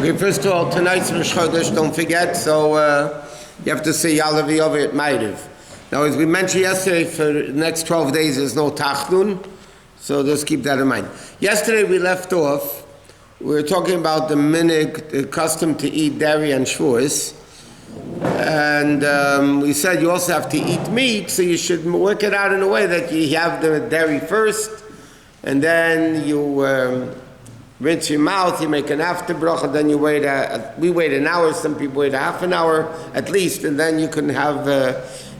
Okay, first of all, tonight's Rosh Chodesh, don't forget, so you have to say Yalav Yoveh at Ma'ariv. Now, as we mentioned yesterday, for the next 12 days there's no Tachnun, so just keep that in mind. Yesterday we left off, we were talking about the minig, the custom to eat dairy and Shavuos, and we said you also have to eat meat, so you should work it out in a way that you have the dairy first, and then you rinse your mouth, you make an after bracha, then you wait, we wait an hour, some people wait a half an hour at least, and then you can have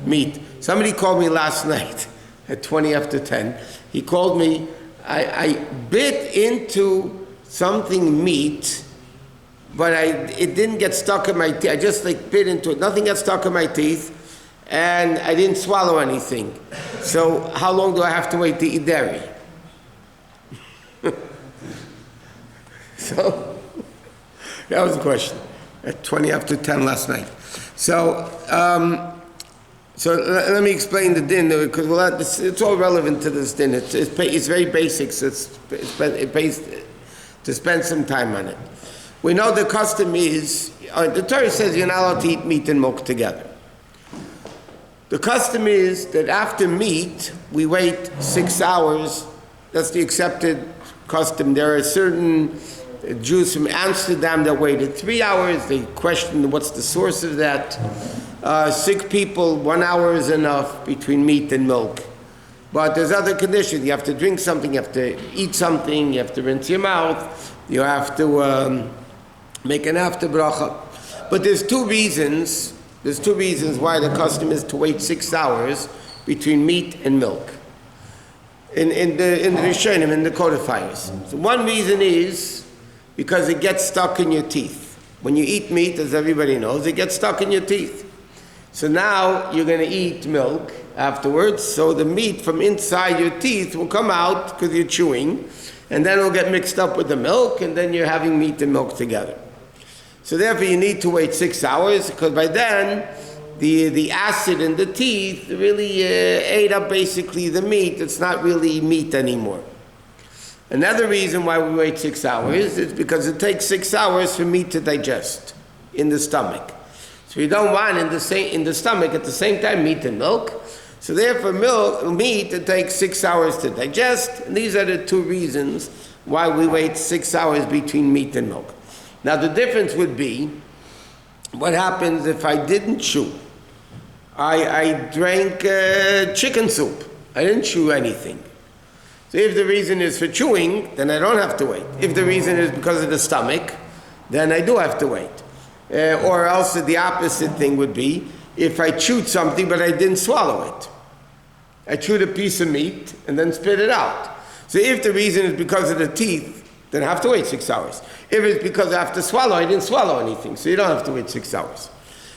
meat. Somebody called me last night at 20 after 10. He called me, I bit into something meat, but it didn't get stuck in my teeth. I just bit into it, nothing got stuck in my teeth, and I didn't swallow anything. So how long do I have to wait to eat dairy? So, that was the question, at 20 after 10 last night. So let me explain the din, because it's all relevant to this din. It's very basic, so it pays to spend some time on it. We know the custom is, the Torah says you're not allowed to eat meat and milk together. The custom is that after meat, we wait 6 hours. That's the accepted custom. There are certain Jews from Amsterdam that waited 3 hours. They questioned what's the source of that. Sick people, 1 hour is enough between meat and milk. But there's other conditions. You have to drink something, you have to eat something, you have to rinse your mouth, you have to make an after bracha. But there's two reasons why the custom is to wait 6 hours between meat and milk. In the Rishonim, in the codifiers. So one reason is because it gets stuck in your teeth. When you eat meat, as everybody knows, it gets stuck in your teeth. So now you're going to eat milk afterwards, so the meat from inside your teeth will come out because you're chewing, and then it'll get mixed up with the milk, and then you're having meat and milk together. So therefore you need to wait 6 hours, because by then the acid in the teeth really ate up basically the meat. It's not really meat anymore. Another reason why we wait 6 hours is because it takes 6 hours for meat to digest in the stomach. So you don't want in the stomach at the same time meat and milk. So therefore meat, it takes 6 hours to digest. And these are the two reasons why we wait 6 hours between meat and milk. Now the difference would be, what happens if I didn't chew? I drank chicken soup. I didn't chew anything. So if the reason is for chewing, then I don't have to wait. If the reason is because of the stomach, then I do have to wait. Or else the opposite thing would be, if I chewed something but I didn't swallow it. I chewed a piece of meat and then spit it out. So if the reason is because of the teeth, then I have to wait 6 hours. If it's because I have to swallow, I didn't swallow anything, so you don't have to wait 6 hours.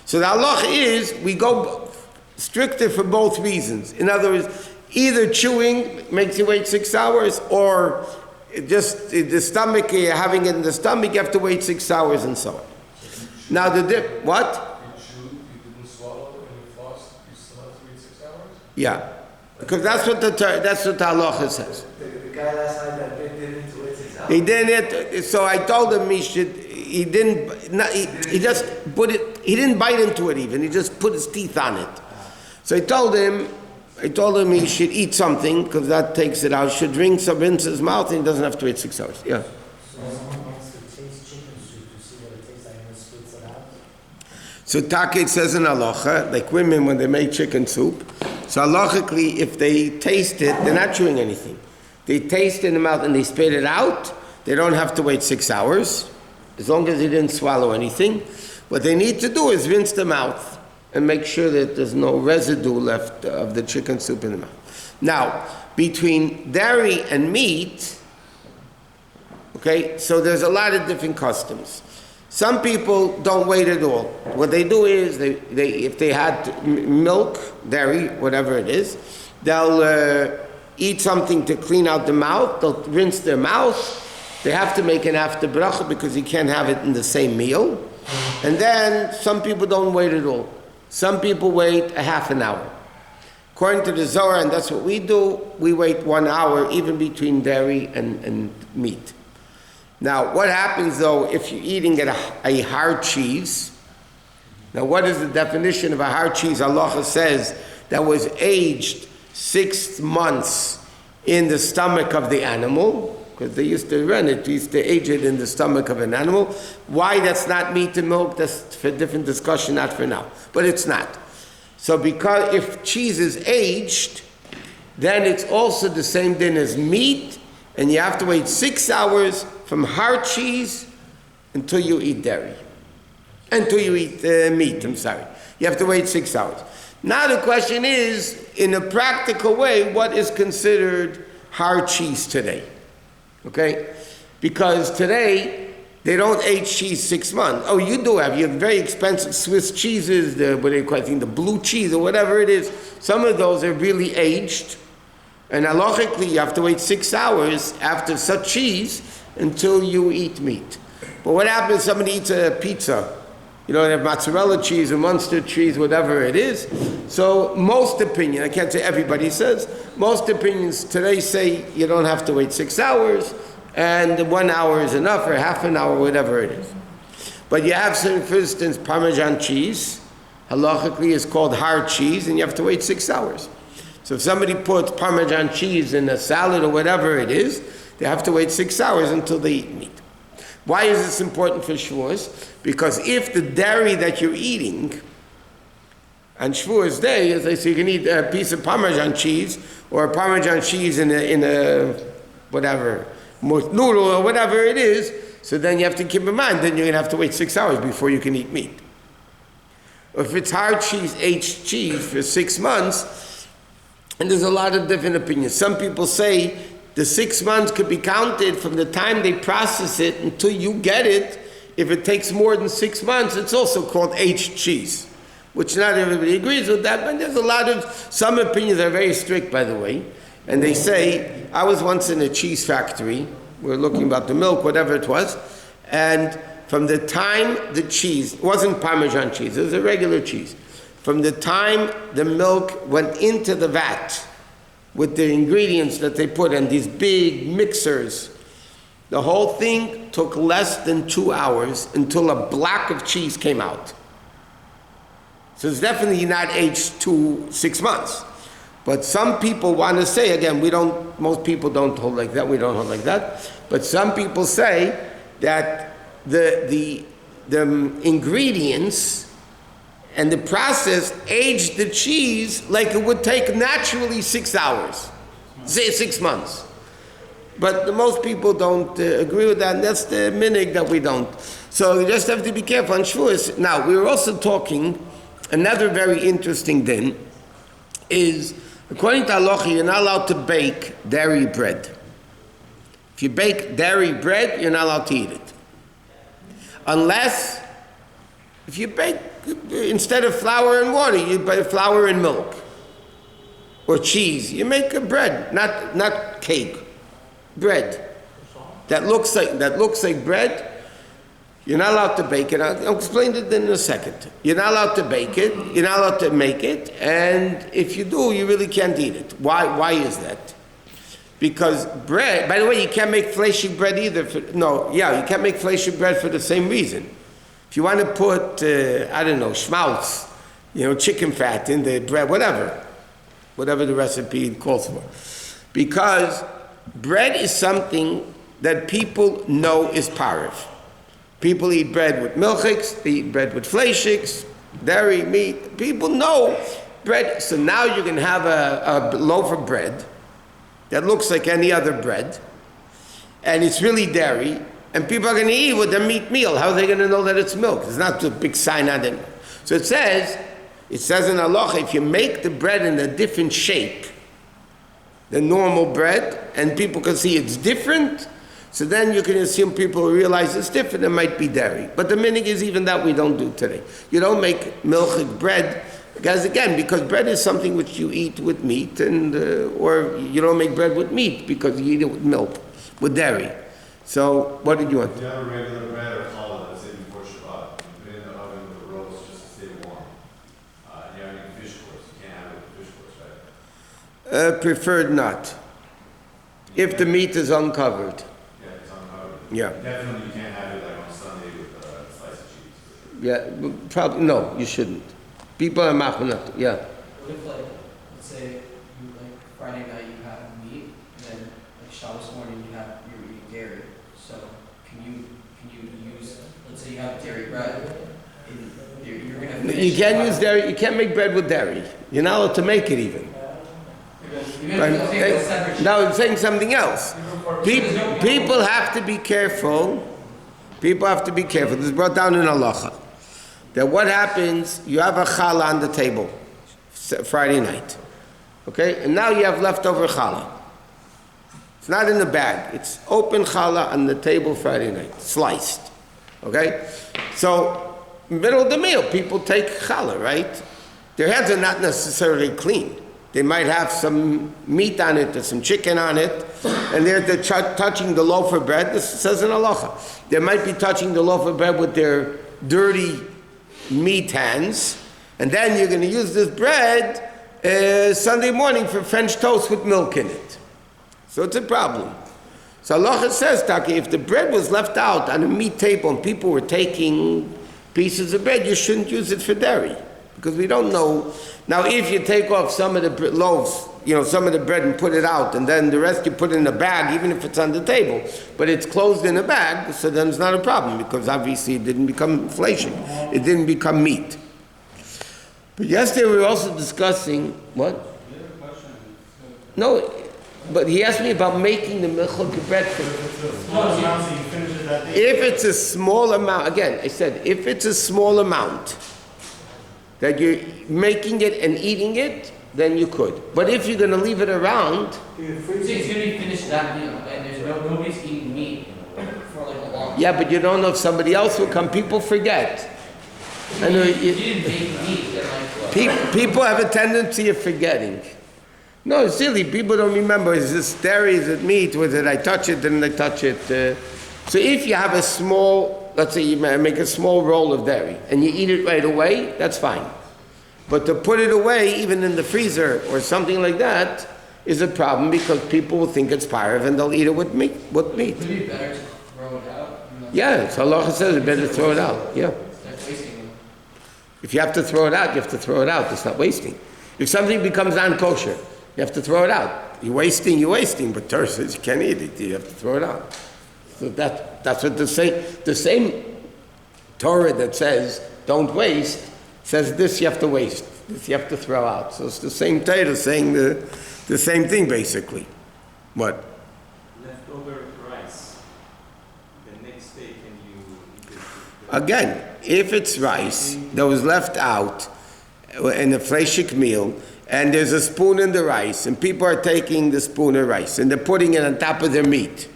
So the halacha is, we go stricter for both reasons. In other words, either chewing makes you wait 6 hours, or just the stomach, having it in the stomach, you have to wait 6 hours and so on. Now what? You didn't swallow and you fast, you still have to wait 6 hours? Yeah, because that's what the halacha says. The guy last night that bit didn't wait 6 hours. He didn't. So I told him he didn't bite into it even. He just put his teeth on it. So I told him he should eat something because that takes it out. He should drink some, rinse his mouth, and he doesn't have to wait 6 hours. Yeah. Someone wants to taste chicken soup to see what it tastes like and spits it out. So Take says in halacha, like women when they make chicken soup, so halachically if they taste it, they're not chewing anything. They taste it in the mouth and they spit it out, they don't have to wait 6 hours, as long as they didn't swallow anything. What they need to do is rinse the mouth and make sure that there's no residue left of the chicken soup in the mouth. Now, between dairy and meat, okay, so there's a lot of different customs. Some people don't wait at all. What they do is, if they had milk, dairy, whatever it is, they'll eat something to clean out the mouth, they'll rinse their mouth, they have to make an after bracha because you can't have it in the same meal. And then some people don't wait at all. Some people wait a half an hour. According to the Zohar, and that's what we do, we wait 1 hour even between dairy and meat. Now, what happens though if you're eating a hard cheese? Now, what is the definition of a hard cheese? Halacha says that was aged 6 months in the stomach of the animal, because they used to run it, they used to age it in the stomach of an animal. Why that's not meat and milk, that's for a different discussion, not for now. But it's not. So because if cheese is aged, then it's also the same din as meat, and you have to wait 6 hours from hard cheese until you eat dairy. Until you eat meat, I'm sorry. You have to wait 6 hours. Now the question is, in a practical way, what is considered hard cheese today? Okay? Because today, they don't age cheese 6 months. Oh, you do have. You have very expensive Swiss cheeses, what do you call it, the blue cheese or whatever it is. Some of those are really aged. And halachically, you have to wait 6 hours after such cheese until you eat meat. But what happens if somebody eats a pizza? You know, they have mozzarella cheese or Munster cheese, whatever it is. So most opinion, I can't say everybody says, most opinions today say you don't have to wait 6 hours, and 1 hour is enough, or half an hour, whatever it is. But you have, for instance, Parmesan cheese, halachically is called hard cheese, and you have to wait 6 hours. So if somebody puts Parmesan cheese in a salad or whatever it is, they have to wait 6 hours until they eat meat. Why is this important for Shavuos? Because if the dairy that you're eating on Shavuos day, as I say, you can eat a piece of Parmesan cheese or a Parmesan cheese in a whatever, noodle or whatever it is, so then you have to keep in mind, then you're going to have to wait 6 hours before you can eat meat. If it's hard cheese, aged cheese for 6 months, and there's a lot of different opinions. Some people say the 6 months could be counted from the time they process it until you get it. If it takes more than 6 months, it's also called aged cheese, which not everybody agrees with that, but there's a lot of, some opinions are very strict, by the way, and they say, I was once in a cheese factory, we were looking about the milk, whatever it was, and from the time the cheese, it wasn't Parmesan cheese, it was a regular cheese, from the time the milk went into the vat, with the ingredients that they put in these big mixers, the whole thing took less than 2 hours until a block of cheese came out. So it's definitely not aged to 6 months. But some people want to say, again, most people don't hold like that, we don't hold like that, but some people say that the ingredients and the process aged the cheese like it would take naturally 6 hours, say 6 months. But most people don't agree with that, and that's the minig that we don't. So you just have to be careful on Shavuos. Now, we were also talking, another very interesting din is, according to halacha, you're not allowed to bake dairy bread. If you bake dairy bread, you're not allowed to eat it. Unless, if you bake, instead of flour and water, you bake flour and milk. Or cheese. You make a bread, not cake. Bread. That looks like bread. You're not allowed to bake it. I'll explain it in a second. You're not allowed to bake it. You're not allowed to make it. And if you do, you really can't eat it. Why is that? Because bread, by the way, you can't make fleshy bread either. You can't make fleshy bread for the same reason. If you want to put, schmaltz, chicken fat in the bread, whatever the recipe calls for. Because bread is something that people know is parv. People eat bread with milchiks, they eat bread with fleishiks, dairy, meat. People know bread. So now you can have a loaf of bread that looks like any other bread, and it's really dairy, and people are going to eat with their meat meal. How are they going to know that it's milk? There's not a big sign on it. So it says in halacha, if you make the bread in a different shape than normal bread, and people can see it's different, so then you can assume people realize it's different, it might be dairy. But the minig is even that we don't do today. You don't make milchik bread, because bread is something which you eat with meat, and or you don't make bread with meat because you eat it with milk, with dairy. So what did you want? If you have a regular bread or challah, let's say before Shabbat, you put it in the oven with a roast just to stay warm. And you're having a fish course, you can't have it with fish course, right? Preferred not. If the meat is uncovered. Yeah, it's uncovered. Yeah. Definitely you can't have it like on Sunday with a slice of cheese. Yeah, probably, no, you shouldn't. People are machinat, yeah. What if, like, let's say you, like, Friday night you have meat, and then like Shabbos morning you're eating dairy. So can you use, let's say you have dairy bread, and you're gonna finish. You can't use dairy, you can't make bread with dairy. You're not allowed to make it even. You're gonna take a separate. Now I'm saying something else. People have to be careful. People have to be careful. This is brought down in halacha. That what happens, you have a challah on the table Friday night. Okay? And now you have leftover challah. It's not in the bag. It's open challah on the table Friday night, sliced. Okay? So, middle of the meal, people take challah, right? Their hands are not necessarily clean. They might have some meat on it, or some chicken on it, and they're touching the loaf of bread. This says in halacha. They might be touching the loaf of bread with their dirty meat hands, and then you're going to use this bread Sunday morning for French toast with milk in it. So it's a problem. So halacha says, Taki, if the bread was left out on a meat table and people were taking pieces of bread, you shouldn't use it for dairy. Because we don't know. Now, if you take off some of the loaves, some of the bread and put it out, and then the rest you put in a bag, even if it's on the table, but it's closed in a bag, so then it's not a problem, because obviously it didn't become inflation. It didn't become meat. But yesterday we were also discussing, what? No, but he asked me about making the milchuk bread. If it's a small amount, again, I said, if it's a small amount, that you're making it and eating it, then you could. But if you're going to leave it around... So it's going to be finished that meal, and there's nobody's eating meat for like a long time. Yeah, but you don't know if somebody else will come. People forget. You didn't make meat, then like... People have a tendency of forgetting. No, it's silly. People don't remember. Is this dairy? Is it meat? Did I touch it? Didn't I touch it? So if you have a small... Let's say you make a small roll of dairy and you eat it right away, that's fine. But to put it away, even in the freezer or something like that, is a problem because people will think it's parv and they'll eat it with meat. Would it be better to throw it out? Yeah, so halacha says it's better to throw it out. Yeah. That's wasting them. If you have to throw it out, you have to throw it out. It's not wasting. If something becomes non-kosher, you have to throw it out. You're wasting, but Torah says you can't eat it. You have to throw it out. So that's what the same Torah that says don't waste says this you have to waste, this you have to throw out. So it's the same Torah saying the same thing basically. What? Leftover rice. The next day can you eat it? Again, if it's rice that was left out in a halachic meal and there's a spoon in the rice and people are taking the spoon of rice and they're putting it on top of their meat.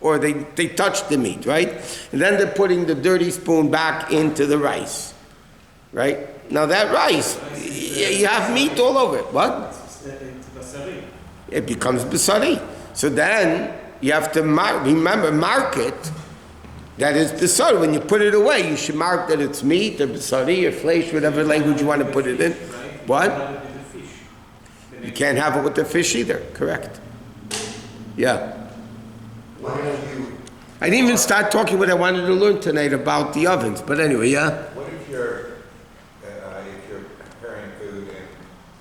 Or they touch the meat, right? And then they're putting the dirty spoon back into the rice, right? Now that rice, you have meat all over it. What? It becomes basari. So then you have to mark it that it's basari. When you put it away, you should mark that it's meat or basari or flesh, whatever language you want to put it in. What? You can't have it with the fish either, correct? Yeah. I didn't even start talking what I wanted to learn tonight about the ovens, but anyway, yeah? What if you're preparing food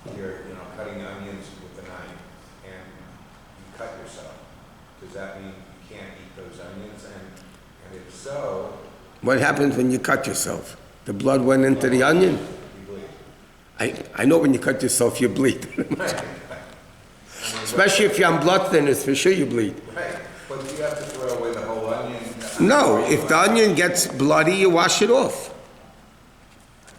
and you're cutting onions with a knife and you cut yourself? Does that mean you can't eat those onions? And if so... What happens when you cut yourself? The blood went into the onion? You bleed. I know when you cut yourself, you bleed. Especially if you're on blood thinners, for sure you bleed. Right. But you have to throw away the whole onion. No, if the onion gets bloody, you wash it off.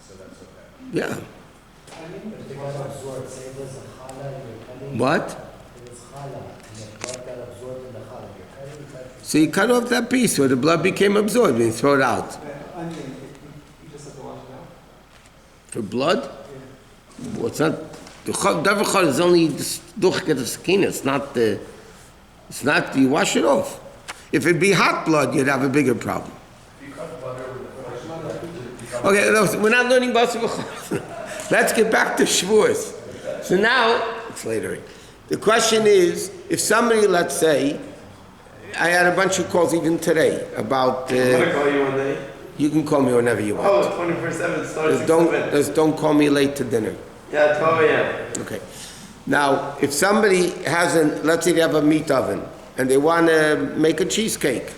So that's okay. Yeah. If it got absorbed, say it was a challah, you're cutting. What? It was challah, and the blood got absorbed in the challah. You're cutting, So you cut off that piece where the blood became absorbed and you throw it out. Onion, you just have to wash it out. For blood? Well, it's not... The davar is only the duchket of skin. It's not the... It's not... You wash it off. If it'd be hot blood, you'd have a bigger problem. Okay, no, we're not learning Basar V'chol. Let's get back to Shavuos. So now, it's later. The question is, if somebody, let's say, I had a bunch of calls even today about, I'm gonna call you one day. you can call me whenever you want. Oh, 24/7 starts Just don't call me late to dinner. Yeah, 12 a.m. Okay. Now, if somebody let's say they have a meat oven and they want to make a cheesecake.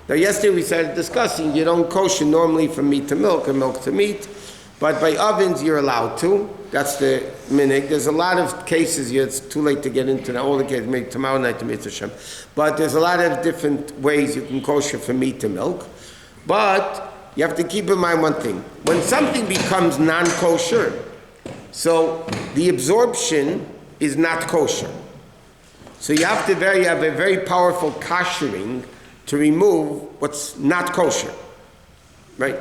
Now, yesterday we started discussing you don't kosher normally from meat to milk and milk to meat, but by ovens you're allowed to. That's the minig. There's a lot of cases here. It's too late to get into that. All the cases, maybe tomorrow night to Mitzvah Shem. But there's a lot of different ways you can kosher from meat to milk. But you have to keep in mind one thing. When something becomes non-kosher, so the absorption is not kosher. So you have to have a very powerful koshering to remove what's not kosher, right?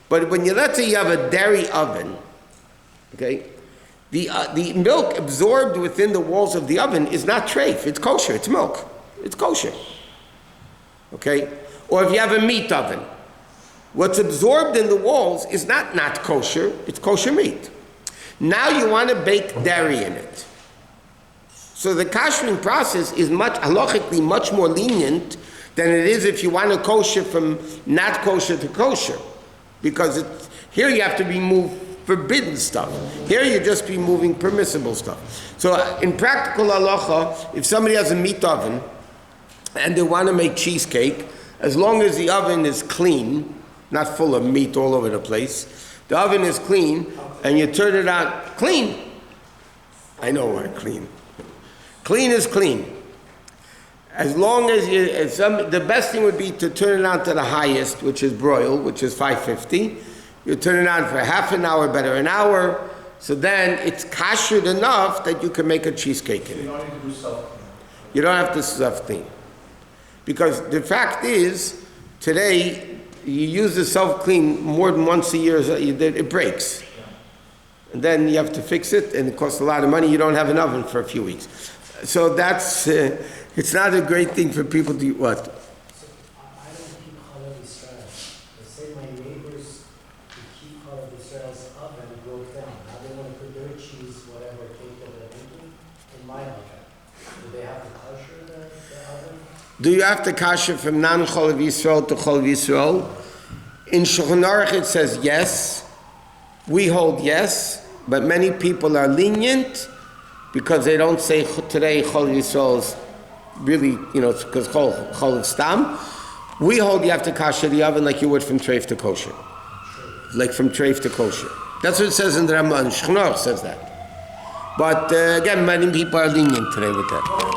But when let's say you have a dairy oven, okay, the milk absorbed within the walls of the oven is not treif, it's kosher, it's milk, it's kosher, okay? Or if you have a meat oven, what's absorbed in the walls is not kosher, it's kosher meat. Now you want to bake dairy in it. So the koshering process is halachically much more lenient than it is if you want to kosher from not kosher to kosher. Because here you have to remove forbidden stuff. Here you just be moving permissible stuff. So in practical halacha, if somebody has a meat oven and they want to make cheesecake, as long as the oven is clean, not full of meat all over the place, the oven is clean, and you turn it on, clean. I know what clean. Clean is clean. As long as the best thing would be to turn it on to the highest, which is broil, which is 550. You turn it on for half an hour, better an hour, so then it's kashered enough that you can make a cheesecake in it. You don't need to do self-clean. You don't have to self-clean. Because the fact is, today, you use the self-clean more than once a year, it breaks. And then you have to fix it, and it costs a lot of money. You don't have an oven for a few weeks. So that's, it's not a great thing for people to, what? So I don't keep Chalad Israel. They say my neighbors who keep Chalad Israel's oven broke down. Now they want to put their cheese, whatever cake that they're making, in my oven. Do they have to kosher the oven? Do you have to kasher from non-Chalav Yisrael to Chalav Yisrael? In Shulchan Aruch it says yes. We hold yes, but many people are lenient because they don't say today Chalav Yisrael is really, it's because Chalav Stam. We hold you have to kasher the oven like you would from treif to kosher. Like from treif to kosher. That's what it says in the Ramah. Shulchan Aruch says that. But again, many people are lenient today with that.